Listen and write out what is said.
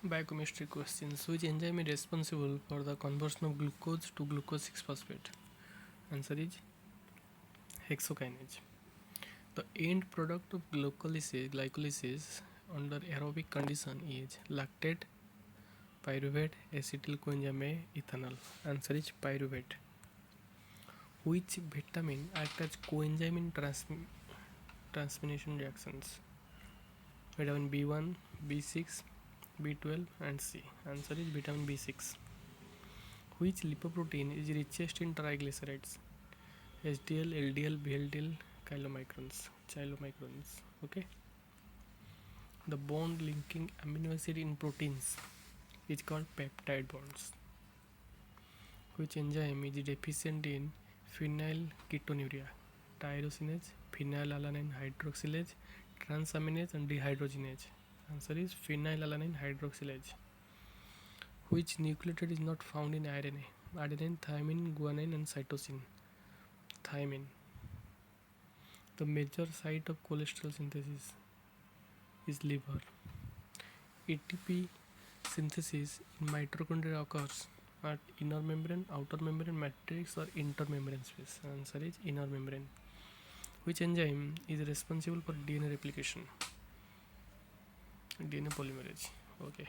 Biochemistry questions. Which enzyme is responsible for the conversion of glucose to glucose 6-phosphate? Answer is hexokinase. The end product of glycolysis under aerobic condition is lactate, pyruvate, acetyl coenzyme A, ethanol. Answer is pyruvate. Which vitamin act as coenzyme in transformation reactions? Vitamin B1, B6, B12 and C. Answer is vitamin B6. Which lipoprotein is richest in triglycerides? HDL, LDL, VLDL, chylomicrons. Okay. The bond linking amino acid in proteins is called peptide bonds. Which enzyme is deficient in phenylketonuria? Tyrosinase, phenylalanine hydroxylase, transaminase and dehydrogenase. Answer is phenylalanine hydroxylase. Which nucleotide is not found in RNA? Adenine, thymine, guanine and cytosine. Thymine. The major site of cholesterol synthesis is liver. ATP synthesis in mitochondria occurs at inner membrane, outer membrane, matrix or intermembrane space. Answer is inner membrane. Which enzyme is responsible for DNA replication? DNA polymerase. Okay.